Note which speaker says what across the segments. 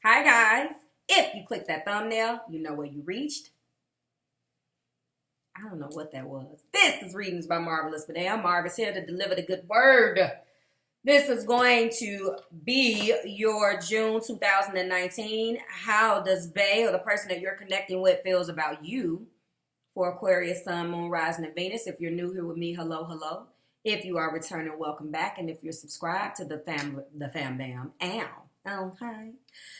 Speaker 1: Hi guys, if you click that thumbnail, you know where you reached. I don't know what that was. This is Readings by Marvelous Madame. Marvelous here to deliver the good word. This is going to be your June 2019. How does Bae, or the person that you're connecting with, feels about you for Aquarius, Sun, Moon, Rising, and Venus? If you're new here with me, hello, hello. If you are returning, welcome back. And if you're subscribed to the fam bam, okay.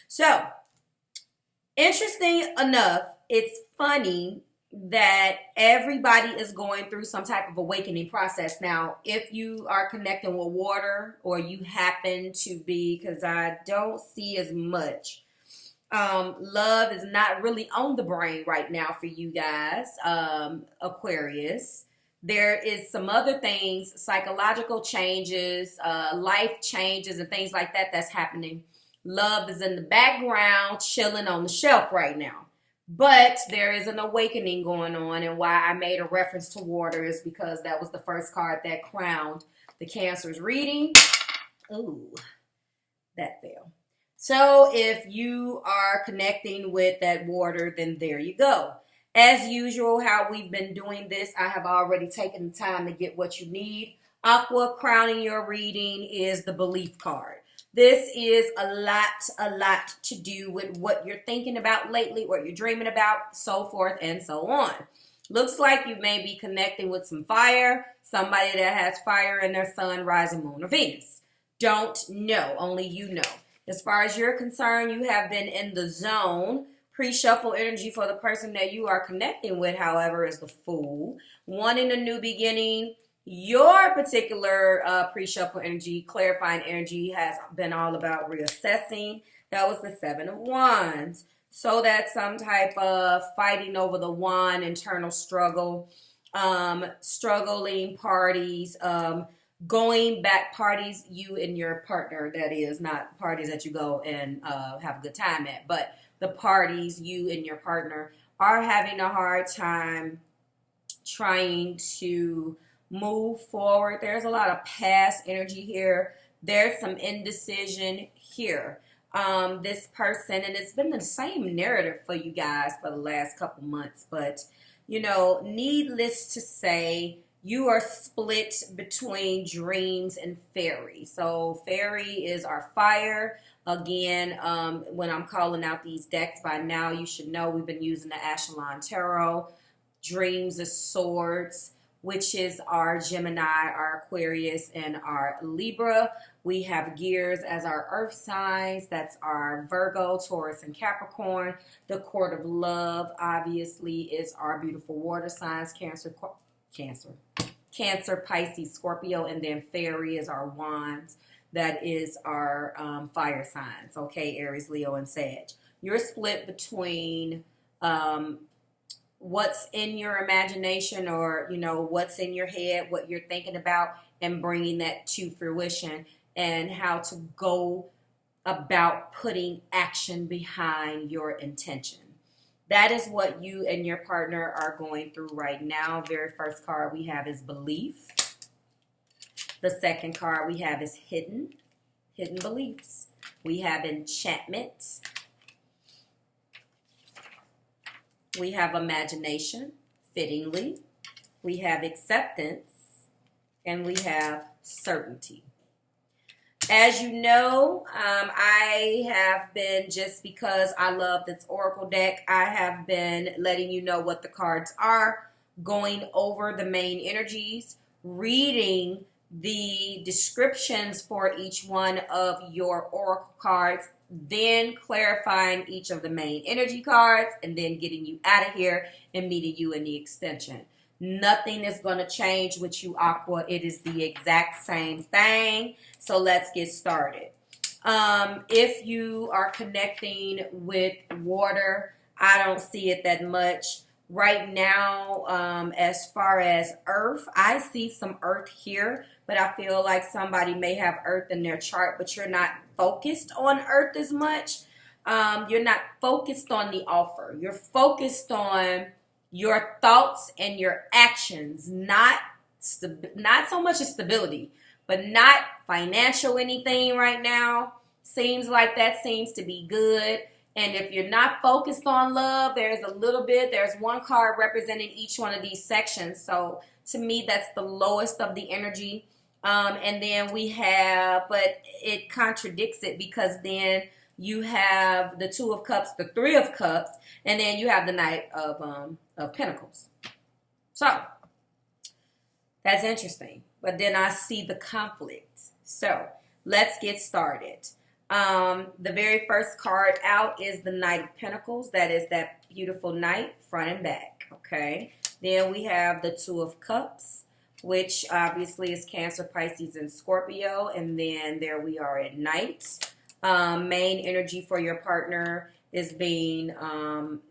Speaker 1: So, interesting enough, it's funny that everybody is going through some type of awakening process. Now, if you are connecting with water, or you happen to be, because I don't see as much, love is not really on the brain right now for you guys, Aquarius. There is some other things, psychological changes, life changes, and things like that that's happening. Love is in the background, chilling on the shelf right now. But there is an awakening going on, and why I made a reference to water is because that was the first card that crowned the Cancer's reading. Ooh, that fell. So if you are connecting with that water, then there you go. As usual, how we've been doing this, I have already taken the time to get what you need. Aqua crowning your reading is the belief card. This is a lot to do with what you're thinking about lately, what you're dreaming about, so forth and so on. Looks like you may be connecting with some fire, somebody that has fire in their sun, rising, moon, or Venus. Don't know, only you know. As far as you're concerned, you have been in the zone. Pre-shuffle energy for the person that you are connecting with, however, is the Fool. Wanting a new beginning. Your particular pre-shuffle energy, clarifying energy, has been all about reassessing. That was the Seven of Wands. So that's some type of fighting over the wand, internal struggle, struggling parties, going back parties, you and your partner, that is, not parties that you go and have a good time at, but the parties you and your partner are having a hard time trying to move forward. There's a lot of past energy here. There's some indecision here. This person, and it's been the same narrative for you guys for the last couple months, but you know, needless to say, you are split between dreams and fairy. So fairy is our fire. Again, when I'm calling out these decks, by now you should know we've been using the Echelon Tarot. Dreams is swords, which is our Gemini, our Aquarius, and our Libra. We have gears as our earth signs. That's our Virgo, Taurus, and Capricorn. The court of love, obviously, is our beautiful water signs, Cancer, Pisces, Scorpio, and then fairy is our wands. That is our fire signs, okay, Aries, Leo, and Sag. You're split between what's in your imagination, or, you know, what's in your head, what you're thinking about, and bringing that to fruition, and how to go about putting action behind your intention. That is what you and your partner are going through right now. Very first card we have is belief. The second card we have is hidden beliefs. We have enchantment. We have imagination, fittingly. We have acceptance. And we have certainty. As you know, I have been, just because I love this Oracle deck, I have been letting you know what the cards are, going over the main energies, reading the descriptions for each one of your Oracle cards, then clarifying each of the main energy cards, and then getting you out of here and meeting you in the extension. Nothing is going to change with you, Aqua. It is the exact same thing. So let's get started. If you are connecting with water, I don't see it that much. Right now, as far as earth, I see some earth here, but I feel like somebody may have earth in their chart, but you're not focused on earth as much. You're not focused on the offer. You're focused on your thoughts and your actions, not so much as stability, but not financial anything right now. Seems like that seems to be good. And if you're not focused on love, there's one card representing each one of these sections. So to me, that's the lowest of the energy. And then we have, but it contradicts it, because then you have the Two of Cups, the Three of Cups, and then you have the Knight of Pentacles. So that's interesting. But then I see the conflict. So let's get started. The very first card out is the Knight of Pentacles. That is that beautiful knight, front and back. Okay. Then we have the Two of Cups, which obviously is Cancer, Pisces, and Scorpio. And then there we are at night. Main energy for your partner is being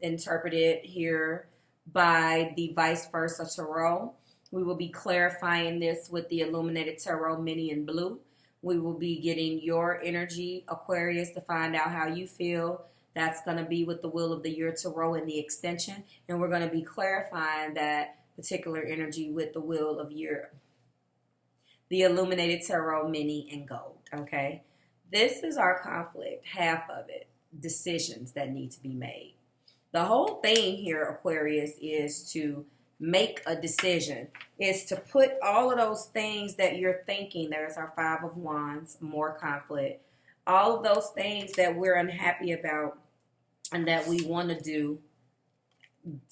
Speaker 1: interpreted here by the Vice Versa Tarot. We will be clarifying this with the Illuminated Tarot Mini in blue. We will be getting your energy, Aquarius, to find out how you feel. That's going to be with the Wheel of the Year Tarot in the extension. And we're going to be clarifying that particular energy with the Wheel of Year, the Illuminated Tarot Mini in gold. Okay. This is our conflict, half of it, decisions that need to be made. The whole thing here, Aquarius, is to make a decision, is to put all of those things that you're thinking. There's our Five of Wands, more conflict. All of those things that we're unhappy about and that we want to do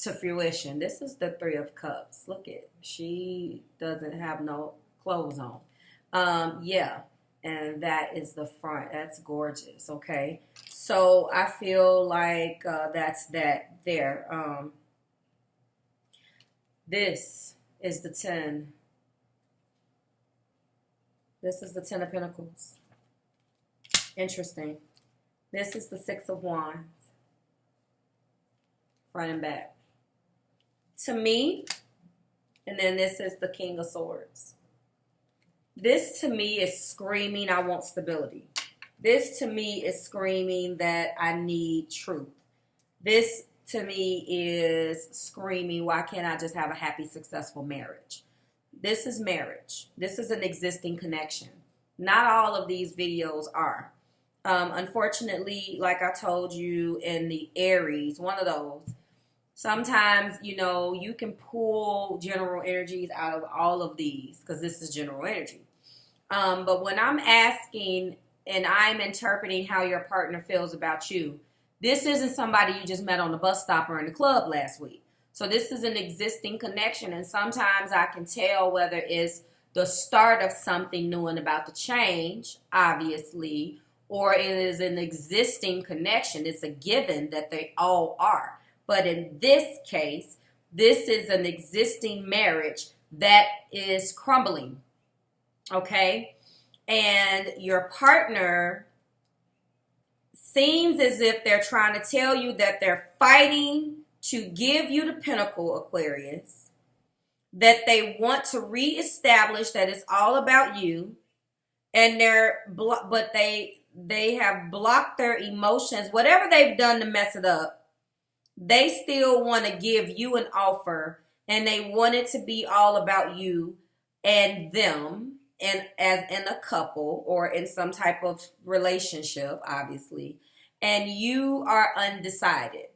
Speaker 1: to fruition. This is the Three of Cups. Look at, she doesn't have no clothes on. Yeah. And that is the front. That's gorgeous. Okay. So I feel like that's that there. This is the 10. This is the 10 of Pentacles. Interesting. This is the 6 of Wands. Front and back. To me, and then this is the King of Swords. This to me is screaming, I want stability. This to me is screaming that I need truth. This to me is screaming, why can't I just have a happy, successful marriage? This is marriage. This is an existing connection. Not all of these videos are. Unfortunately, like I told you in the Aries, one of those, sometimes, you know, you can pull general energies out of all of these because this is general energy. But when I'm asking and I'm interpreting how your partner feels about you, this isn't somebody you just met on the bus stop or in the club last week. So this is an existing connection. And sometimes I can tell whether it's the start of something new and about to change, obviously, or it is an existing connection. It's a given that they all are. But in this case, this is an existing marriage that is crumbling. Okay? And your partner seems as if they're trying to tell you that they're fighting to give you the pinnacle, Aquarius, that they want to reestablish that it's all about you, and but they have blocked their emotions. Whatever they've done to mess it up, they still want to give you an offer, and they want it to be all about you and them, and as in a couple or in some type of relationship, obviously, and you are undecided.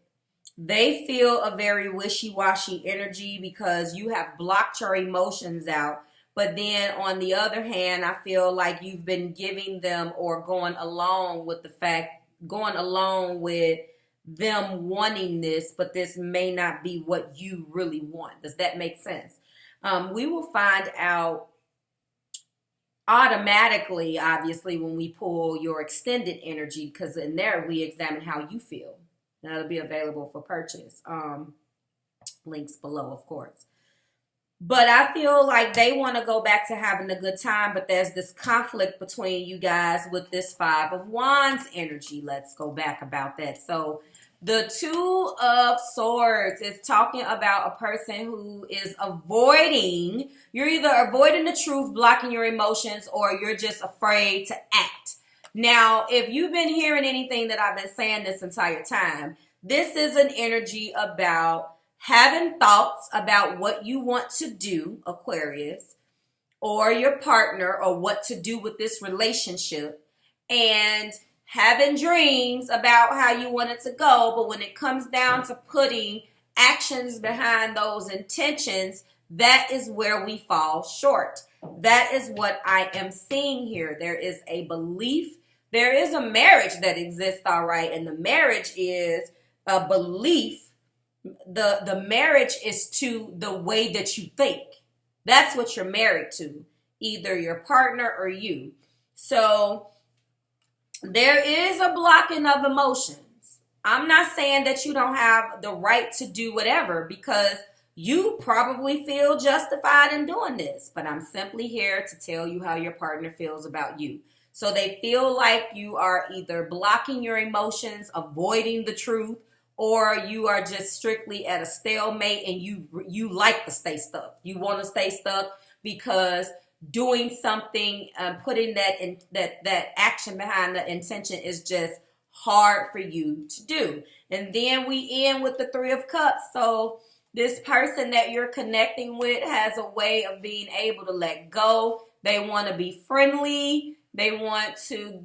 Speaker 1: They feel a very wishy-washy energy because you have blocked your emotions out. But then on the other hand, I feel like you've been giving them or going along with them wanting this, but this may not be what you really want. Does that make sense? We will find out automatically, obviously, when we pull your extended energy, because in there we examine how you feel. That'll be available for purchase. Links below, of course. But I feel like they want to go back to having a good time, but there's this conflict between you guys with this Five of Wands energy. Let's go back about that. So the Two of Swords is talking about a person who is avoiding. You're either avoiding the truth, blocking your emotions, or you're just afraid to act. Now, if you've been hearing anything that I've been saying this entire time, this is an energy about having thoughts about what you want to do, Aquarius, or your partner, or what to do with this relationship. And having dreams about how you want it to go, but when it comes down to putting actions behind those intentions, that is where we fall short. That is what I am seeing here. There is a belief. There is a marriage that exists, all right, and the marriage is a belief. The marriage is to the way that you think. That's what you're married to, either your partner or you. So there is a blocking of emotions. I'm not saying that you don't have the right to do whatever, because you probably feel justified in doing this, but I'm simply here to tell you how your partner feels about you. So they feel like you are either blocking your emotions, avoiding the truth, or you are just strictly at a stalemate and you like to stay stuck. You want to stay stuck because doing something, putting that action behind the intention is just hard for you to do. And then we end with the Three of Cups. So this person that you're connecting with has a way of being able to let go. They want to be friendly. They want to,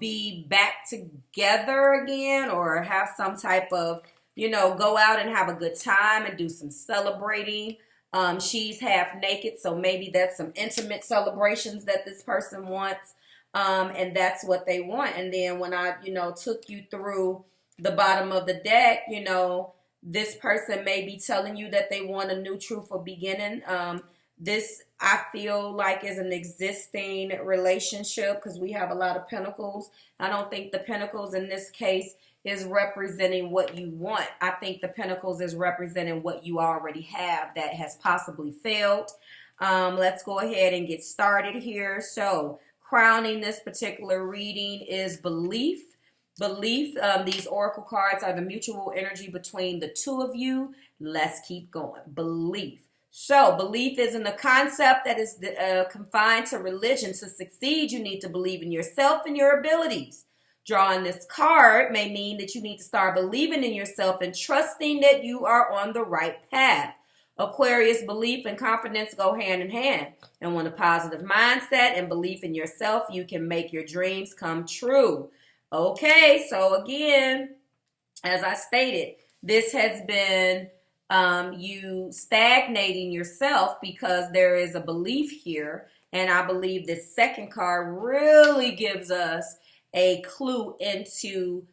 Speaker 1: be back together again, or have some type of, go out and have a good time and do some celebrating. She's half naked, so maybe that's some intimate celebrations that this person wants. And that's what they want. And then when I, took you through the bottom of the deck, this person may be telling you that they want a new truthful beginning. This, I feel like, is an existing relationship because we have a lot of pentacles. I don't think the pentacles in this case is representing what you want. I think the pentacles is representing what you already have that has possibly failed. Let's go ahead and get started here. So crowning this particular reading is belief. Belief, these oracle cards are the mutual energy between the two of you. Let's keep going. Belief. So belief isn't a concept that is confined to religion. To succeed, you need to believe in yourself and your abilities. Drawing this card may mean that you need to start believing in yourself and trusting that you are on the right path. Aquarius, belief and confidence go hand in hand. And with a positive mindset and belief in yourself, you can make your dreams come true. Okay, so again, as I stated, this has been you stagnating yourself because there is a belief here. And I believe this second card really gives us a clue into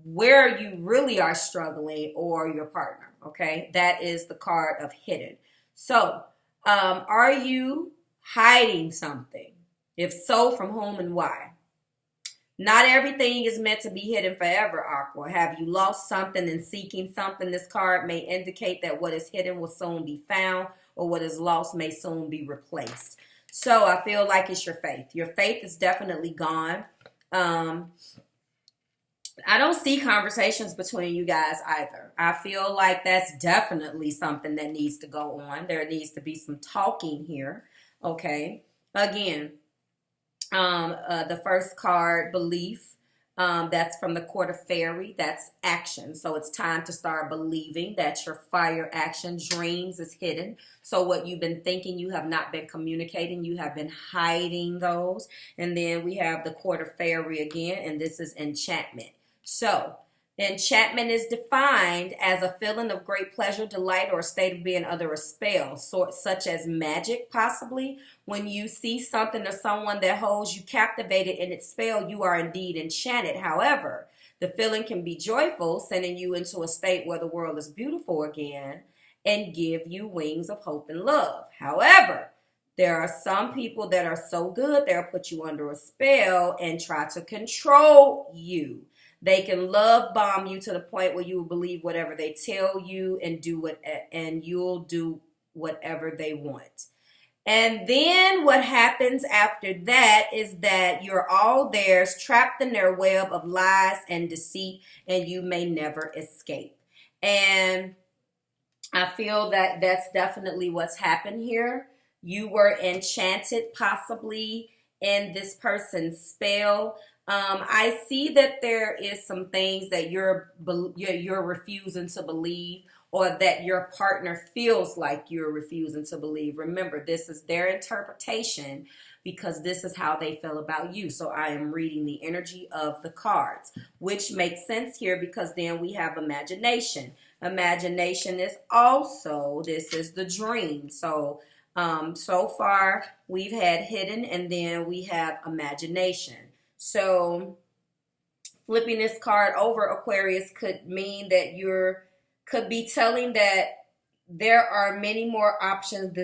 Speaker 1: where you really are struggling or your partner. Okay, that is the card of hidden. So are you hiding something? If so, from whom and why? Not everything is meant to be hidden forever, Aqua. Have you lost something and seeking something? This card may indicate that what is hidden will soon be found, or what is lost may soon be replaced. So I feel like it's your faith. Your faith is definitely gone. I don't see conversations between you guys either. I feel like that's definitely something that needs to go on. There needs to be some talking here. Okay. Again, the first card, belief, that's from the Court of Fairy. That's action. So it's time to start believing. That's your fire action. Dreams is hidden. So what you've been thinking, you have not been communicating. You have been hiding those. And then we have the Court of Fairy again, and this is enchantment. So enchantment is defined as a feeling of great pleasure, delight, or a state of being under a spell, such as magic, possibly. When you see something or someone that holds you captivated in its spell, you are indeed enchanted. However, the feeling can be joyful, sending you into a state where the world is beautiful again and give you wings of hope and love. However, there are some people that are so good, they'll put you under a spell and try to control you. They can love bomb you to the point where you will believe whatever they tell you and you'll do whatever they want. And then what happens after that is that you're all theirs, trapped in their web of lies and deceit, and you may never escape. And I feel that that's definitely what's happened here. You were enchanted possibly in this person's spell. I see that there is some things that you're refusing to believe, or that your partner feels like you're refusing to believe. Remember, this is their interpretation, because this is how they feel about you. So I am reading the energy of the cards, which makes sense here because then we have imagination. Imagination is also, this is the dream. So so far we've had hidden and then we have imagination. So flipping this card over, Aquarius, could mean that could be telling that there are many more options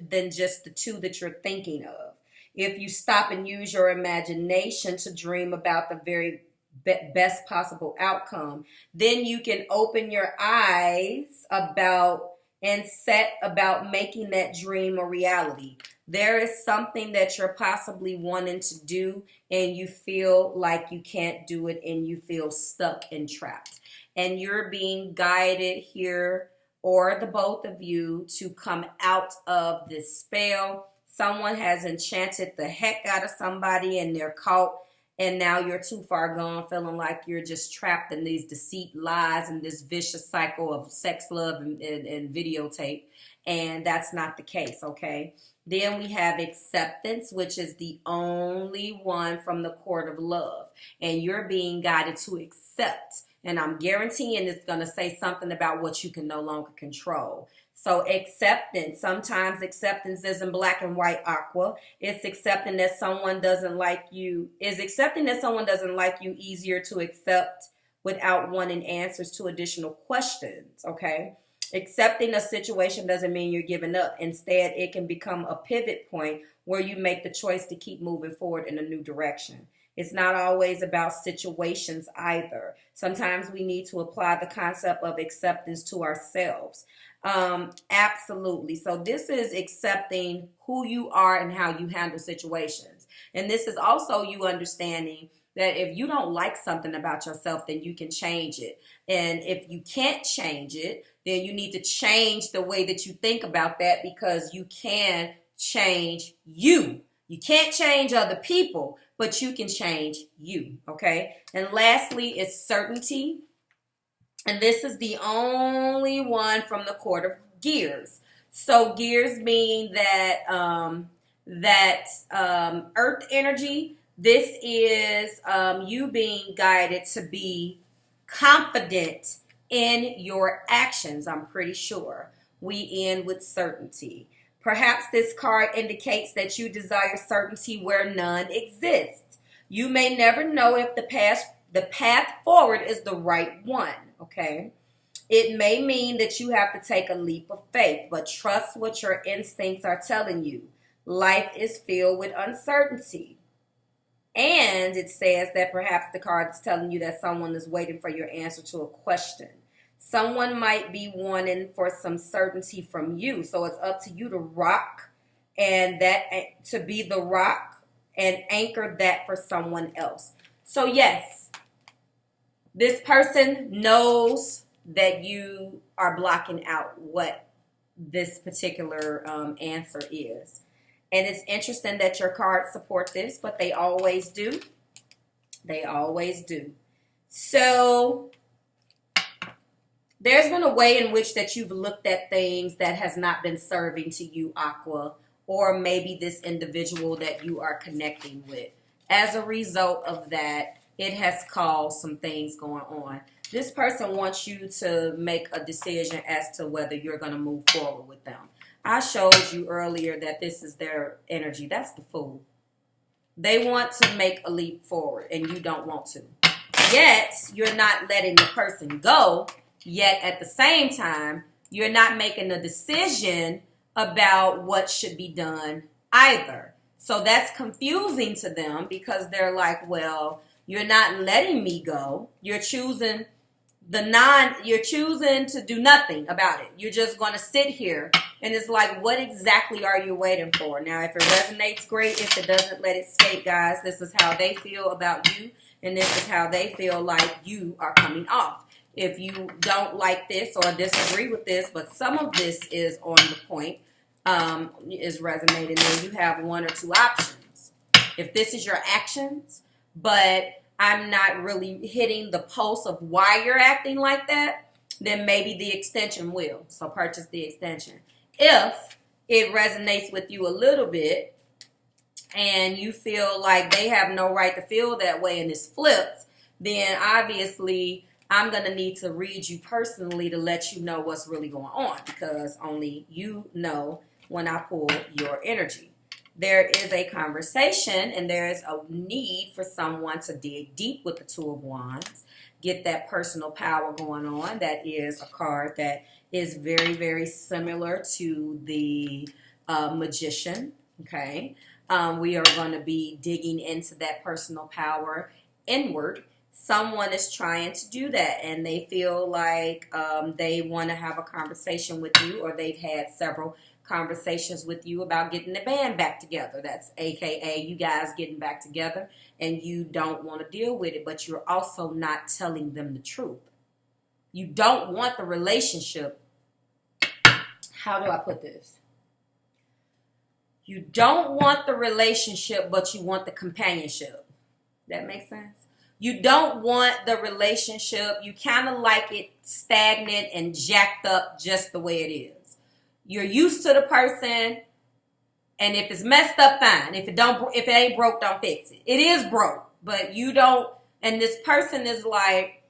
Speaker 1: than just the two that you're thinking of. If you stop and use your imagination to dream about the very best possible outcome, then you can open your eyes about and set about making that dream a reality. There is something that you're possibly wanting to do and you feel like you can't do it and you feel stuck and trapped. And you're being guided here, or the both of you, to come out of this spell. Someone has enchanted the heck out of somebody and they're caught, and now you're too far gone, feeling like you're just trapped in these deceit, lies, and this vicious cycle of sex, love, and videotape. And that's not the case, okay? Then we have acceptance, which is the only one from the court of love. And you're being guided to accept. And I'm guaranteeing it's going to say something about what you can no longer control. So acceptance, sometimes acceptance isn't black and white, Aqua. It's accepting that someone doesn't like you. Is accepting that someone doesn't like you easier to accept without wanting answers to additional questions, okay? Accepting a situation doesn't mean you're giving up. Instead, it can become a pivot point where you make the choice to keep moving forward in a new direction. It's not always about situations either. Sometimes we need to apply the concept of acceptance to ourselves. Absolutely. So this is accepting who you are and how you handle situations. And this is also you understanding that if you don't like something about yourself, then you can change it. And if you can't change it, then you need to change the way that you think about that, because you can change you. You can't change other people, but you can change you, okay? And lastly is certainty. And this is the only one from the court of gears. So gears mean that earth energy. This is you being guided to be confident in your actions, I'm pretty sure. We end with certainty. Perhaps this card indicates that you desire certainty where none exists. You may never know if the path forward is the right one, okay? It may mean that you have to take a leap of faith, but trust what your instincts are telling you. Life is filled with uncertainty. And it says that perhaps the card is telling you that someone is waiting for your answer to a question. Someone might be wanting for some certainty from you. So it's up to you to rock and to be the rock and anchor that for someone else. So yes, this person knows that you are blocking out what this particular answer is. And it's interesting that your cards support this, but they always do. They always do. So there's been a way in which that you've looked at things that has not been serving to you, Aqua, or maybe this individual that you are connecting with. As a result of that, it has caused some things going on. This person wants you to make a decision as to whether you're going to move forward with them. I showed you earlier that this is their energy. That's the Fool. They want to make a leap forward and you don't want to. Yet, you're not letting the person go. Yet, at the same time, you're not making a decision about what should be done either. So that's confusing to them because they're like, well, you're not letting me go. You're choosing you're choosing to do nothing about it. You're just going to sit here. And it's like, what exactly are you waiting for? Now, if it resonates, great. If it doesn't, let it skate, guys. This is how they feel about you. And this is how they feel like you are coming off. If you don't like this or disagree with this, but some of this is on the point, is resonating, then you have one or two options. If this is your actions, but I'm not really hitting the pulse of why you're acting like that, then maybe the extension will. So purchase the extension. If it resonates with you a little bit, and you feel like they have no right to feel that way and it's flipped, then obviously I'm going to need to read you personally to let you know what's really going on, because only you know when I pull your energy. There is a conversation and there is a need for someone to dig deep with the Two of Wands, get that personal power going on. That is a card that is very, very similar to the Magician, okay? We are going to be digging into that personal power inward. Someone is trying to do that, and they feel like they want to have a conversation with you, or they've had several conversations with you about getting the band back together. That's AKA you guys getting back together, and you don't want to deal with it, but you're also not telling them the truth. You don't want the relationship. How do I put this? You don't want the relationship, but you want the companionship. That makes sense? You don't want the relationship. You kind of like it stagnant and jacked up just the way it is. You're used to the person, and if it's messed up, fine. If it ain't broke, don't fix it. It is broke, but you don't. And this person is like,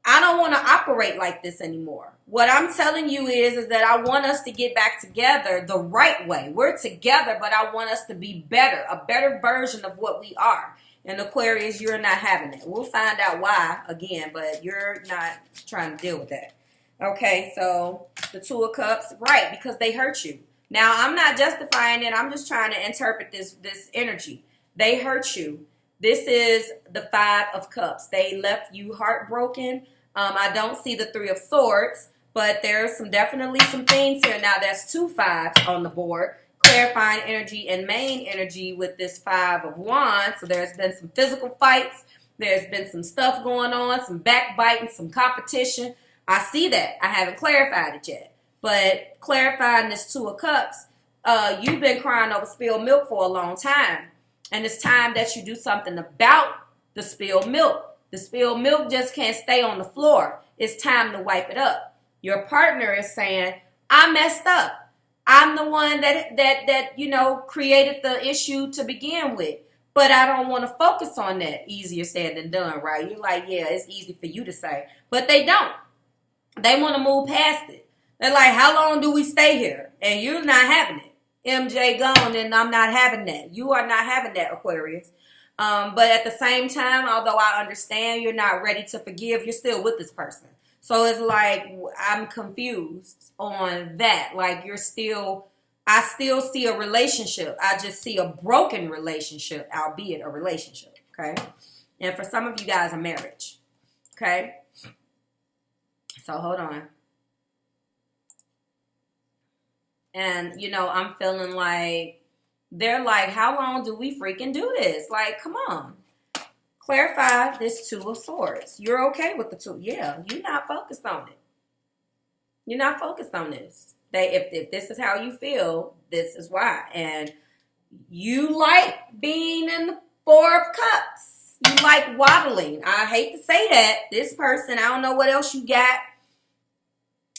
Speaker 1: I don't want to operate like this anymore. What I'm telling you is that I want us to get back together the right way. We're together, but I want us to be better, a better version of what we are. And Aquarius, you're not having it. We'll find out why again, but you're not trying to deal with that. Okay, so the Two of Cups, right, because they hurt you. Now, I'm not justifying it. I'm just trying to interpret this energy. They hurt you. This is the Five of Cups. They left you heartbroken. I don't see the Three of Swords, but there's definitely some things here. Now, there's two fives on the board. Clarifying energy and main energy with this Five of Wands. So there's been some physical fights. There's been some stuff going on, some backbiting, some competition. I see that. I haven't clarified it yet. But clarifying this Two of Cups, you've been crying over spilled milk for a long time. And it's time that you do something about the spilled milk. The spilled milk just can't stay on the floor. It's time to wipe it up. Your partner is saying, I messed up. I'm the one that created the issue to begin with. But I don't want to focus on that. Easier said than done, right? You're like, yeah, it's easy for you to say. But they don't. They want to move past it. They're like, how long do we stay here? And you're not having it. MJ gone, and I'm not having that. You are not having that, Aquarius. But at the same time, although I understand you're not ready to forgive, you're still with this person. So it's like, I'm confused on that. Like, I still see a relationship. I just see a broken relationship, albeit a relationship, okay? And for some of you guys, a marriage, okay? So hold on. And, I'm feeling like, they're like, how long do we freaking do this? Like, come on. Clarify this Two of Swords. You're okay with the two. Yeah, you're not focused on it. You're not focused on this. If this is how you feel, this is why. And you like being in the Four of Cups. You like waddling. I hate to say that. This person, I don't know what else you got.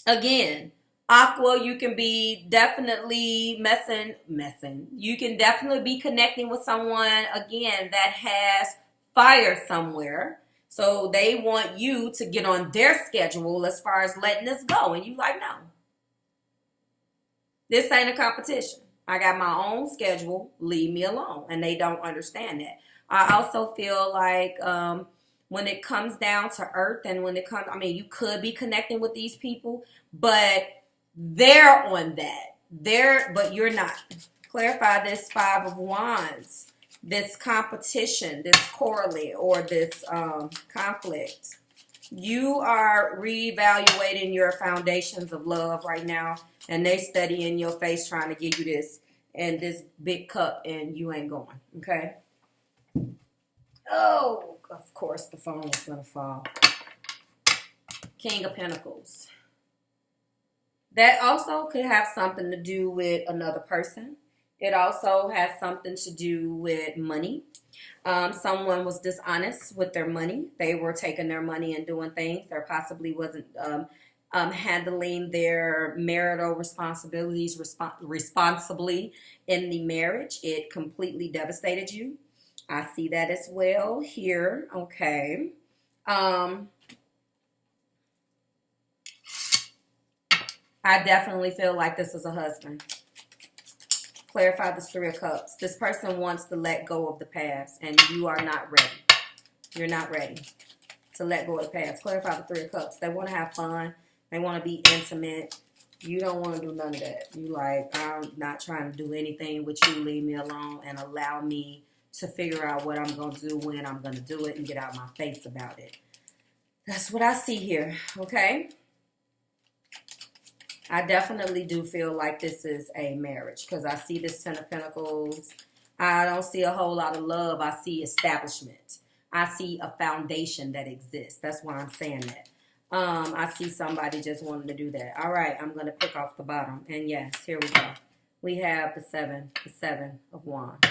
Speaker 1: Again, Aqua, you can be definitely messing. You can definitely be connecting with someone, again, that has fire somewhere. So they want you to get on their schedule as far as letting this go. And you like, no. This ain't a competition. I got my own schedule. Leave me alone. And they don't understand that. I also feel like when it comes down to earth and when it comes, you could be connecting with these people, but they're on that. But you're not. Clarify this Five of Wands, this competition, this correlate, or this conflict. You are reevaluating your foundations of love right now, and they steady in your face trying to give you this and this big cup, and you ain't going, okay? Oh, of course the phone is going to fall. King of Pentacles. That also could have something to do with another person. It also has something to do with money. Someone was dishonest with their money. They were taking their money and doing things. There possibly wasn't handling their marital responsibilities responsibly in the marriage. It completely devastated you. I see that as well here. Okay. I definitely feel like this is a husband. Clarify this Three of Cups. This person wants to let go of the past, and you are not ready. You're not ready to let go of the past. Clarify the Three of Cups. They want to have fun. They want to be intimate. You don't want to do none of that. You like, I'm not trying to do anything with you. Leave me alone and allow me to figure out what I'm going to do, when I'm going to do it, and get out my face about it. That's what I see here, okay? I definitely do feel like this is a marriage because I see this Ten of Pentacles. I don't see a whole lot of love. I see establishment. I see a foundation that exists. That's why I'm saying that. I see somebody just wanting to do that. All right, I'm going to pick off the bottom. And yes, here we go. We have the Seven of Wands.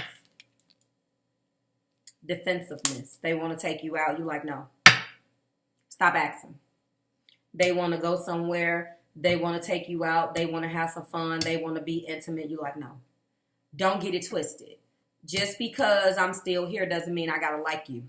Speaker 1: Defensiveness. They want to take you out. You like, no. Stop asking. They want to go somewhere. They want to take you out. They want to have some fun. They want to be intimate. You like, no. Don't get it twisted. Just because I'm still here doesn't mean I got to like you.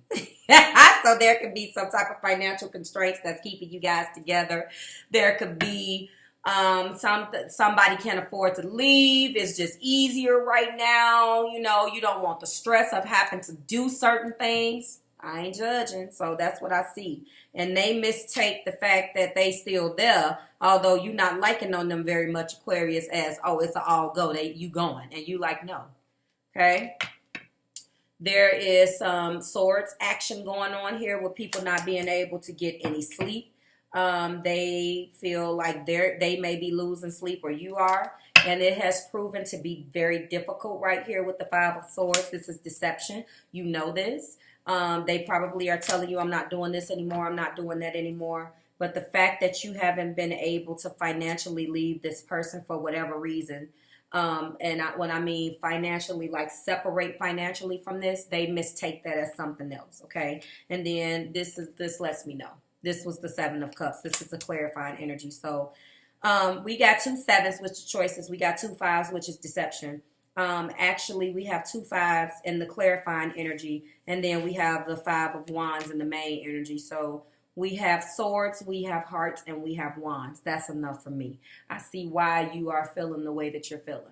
Speaker 1: So there could be some type of financial constraints that's keeping you guys together. There could be somebody can't afford to leave. It's just easier right now. You know, you don't want the stress of having to do certain things. I ain't judging. So that's what I see. And they mistake the fact that they still there, although you're not liking on them very much, Aquarius, as, oh, it's an all go. You going. And you like, no. Okay. There is some swords action going on here with people not being able to get any sleep. They feel like they may be losing sleep, or you are. And it has proven to be very difficult right here with the Five of Swords. This is deception. You know this. They probably are telling you, I'm not doing this anymore. I'm not doing that anymore. But the fact that you haven't been able to financially leave this person for whatever reason, when I mean financially, like separate financially from this, they mistake that as something else, okay? And then this lets me know. This was the Seven of Cups. This is a clarifying energy. So we got 2 sevens, which is choices. We got 2 fives, which is deception. Actually, we have 2 fives in the clarifying energy, and then we have the Five of Wands in the main energy. So we have swords, we have hearts, and we have wands. That's enough for me. I see why you are feeling the way that you're feeling.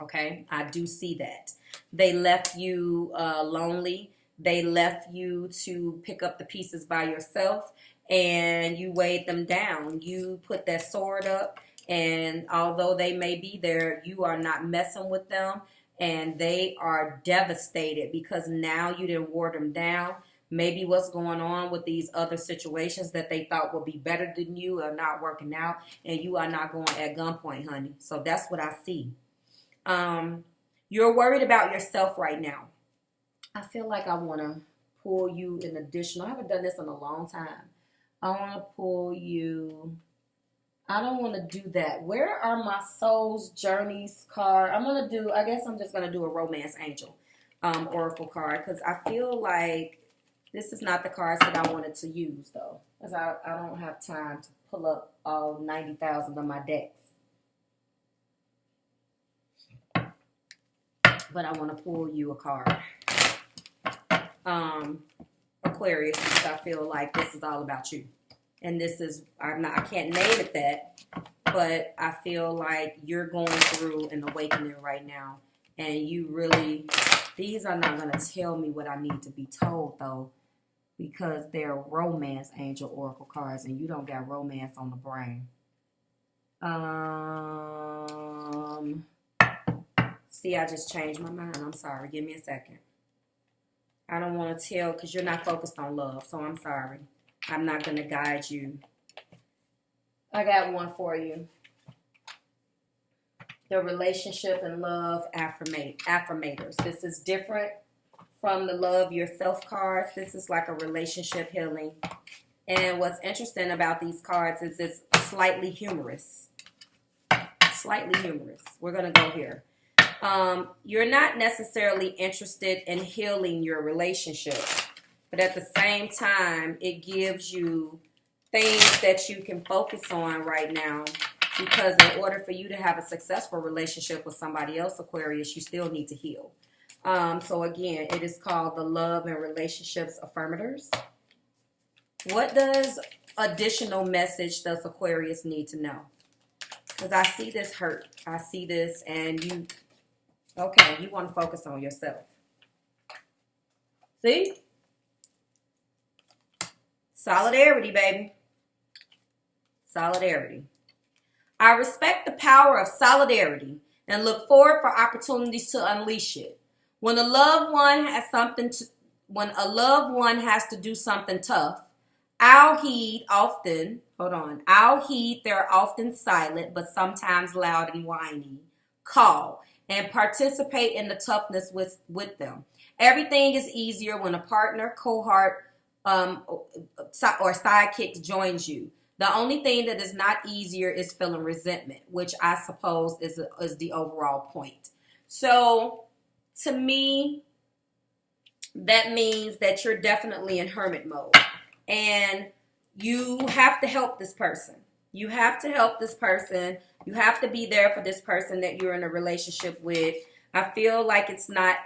Speaker 1: Okay, I do see that. They left you lonely. They left you to pick up the pieces by yourself, and you weighed them down. You put that sword up, and although they may be there, you are not messing with them, and they are devastated because now you didn't ward them down. Maybe what's going on with these other situations that they thought would be better than you are not working out, and you are not going at gunpoint, honey. So that's what I see. You're worried about yourself right now. I feel like I want to pull you an additional. I haven't done this in a long time. I want to pull you. I don't want to do that. Where are my Soul's Journeys card? I guess I'm just going to do a Romance Angel Oracle card, because I feel like this is not the cards that I wanted to use, though, because I don't have time to pull up all 90,000 of my decks. But I want to pull you a card. Aquarius, because I feel like this is all about you. And this is, I can't name it that, but I feel like you're going through an awakening right now. And you really, these are not going to tell me what I need to be told, though, because they're Romance Angel Oracle cards, and you don't got romance on the brain. See, I just changed my mind. I'm sorry. Give me a second. I don't want to tell, because you're not focused on love, so I'm sorry. I'm not going to guide you. I got one for you. The relationship and love affirmators. This is different from the love yourself cards. This is like a relationship healing. And what's interesting about these cards is it's slightly humorous. Slightly humorous. We're going to go here. You're not necessarily interested in healing your relationship, but at the same time, it gives you things that you can focus on right now, because in order for you to have a successful relationship with somebody else, Aquarius, you still need to heal. So again, it is called the Love and Relationships Affirmators. What does additional message does Aquarius need to know? Because I see this hurt. I see this, and you, okay, you want to focus on yourself. See? Solidarity, baby. Solidarity. I respect the power of solidarity and look forward for opportunities to unleash it. When a loved one has to do something tough, I'll heed their often silent but sometimes loud and whiny call and participate in the toughness with them. Everything is easier when a partner, cohort, or sidekick joins you. The only thing that is not easier is feeling resentment, which I suppose is the overall point. So to me, that means that you're definitely in hermit mode. And you have to help this person. You have to help this person. You have to be there for this person that you're in a relationship with. I feel like it's not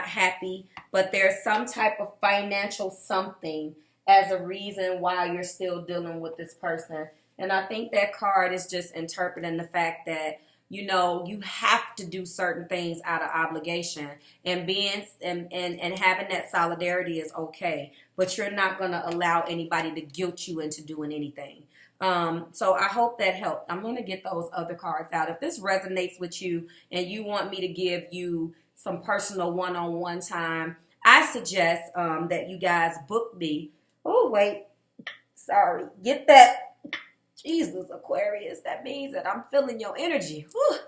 Speaker 1: happy, but there's some type of financial something as a reason why you're still dealing with this person. And I think that card is just interpreting the fact that, you know, you have to do certain things out of obligation, and having that solidarity is okay, but you're not going to allow anybody to guilt you into doing anything. So I hope that helped. I'm going to get those other cards out. If this resonates with you and you want me to give you some personal one-on-one time, I suggest that you guys book me. Oh, wait. Sorry. Get that. Jesus, Aquarius. That means that I'm feeling your energy. Whew.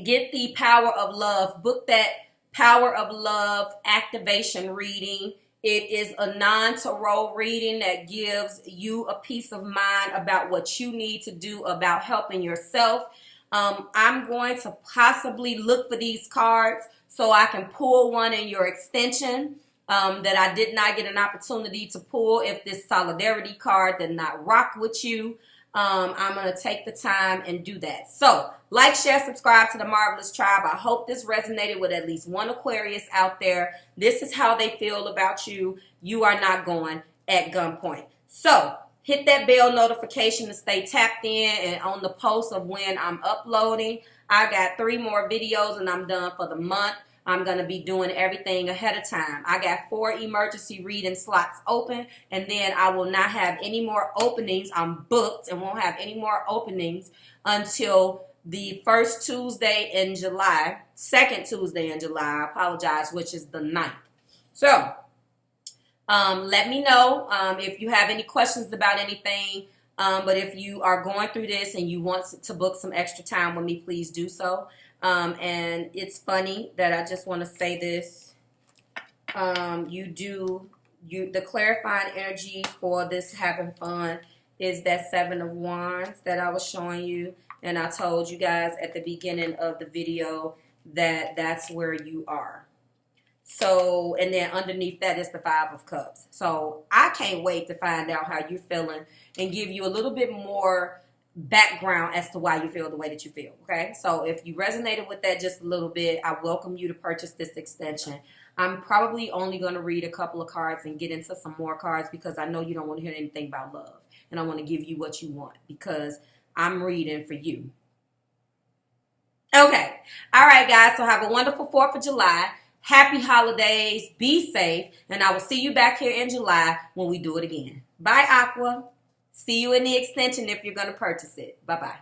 Speaker 1: Get the Power of Love. Book that Power of Love activation reading. It is a non-tarot reading that gives you a peace of mind about what you need to do about helping yourself. I'm going to possibly look for these cards so I can pull one in your extension that I did not get an opportunity to pull if this solidarity card did not rock with you. I'm going to take the time and do that. So, like, share, subscribe to the Marvelous Tribe. I hope this resonated with at least one Aquarius out there. This is how they feel about you. You are not going at gunpoint. So, hit that bell notification to stay tapped in and on the post of when I'm uploading. I got 3 more videos and I'm done for the month. I'm going to be doing everything ahead of time. I got 4 emergency reading slots open, and then I will not have any more openings. I'm booked and won't have any more openings until the first Tuesday in July, second Tuesday in July, I apologize, which is the 9th. So, let me know if you have any questions about anything. But if you are going through this and you want to book some extra time with me, please do so. And it's funny that I just want to say this. The clarifying energy for this having fun is that 7 of Wands that I was showing you. And I told you guys at the beginning of the video that that's where you are. So, and then underneath that is the 5 of Cups. So I can't wait to find out how you're feeling and give you a little bit more background as to why you feel the way that you feel. Okay, so if you resonated with that just a little bit, I welcome you to purchase this extension. I'm probably only going to read a couple of cards and get into some more cards because I know you don't want to hear anything about love, and I want to give you what you want because I'm reading for you. Okay, all right, guys, so have a wonderful 4th of July. Happy holidays, be safe, and I will see you back here in July when we do it again. Bye, Aqua. See you in the extension if you're going to purchase it. Bye-bye.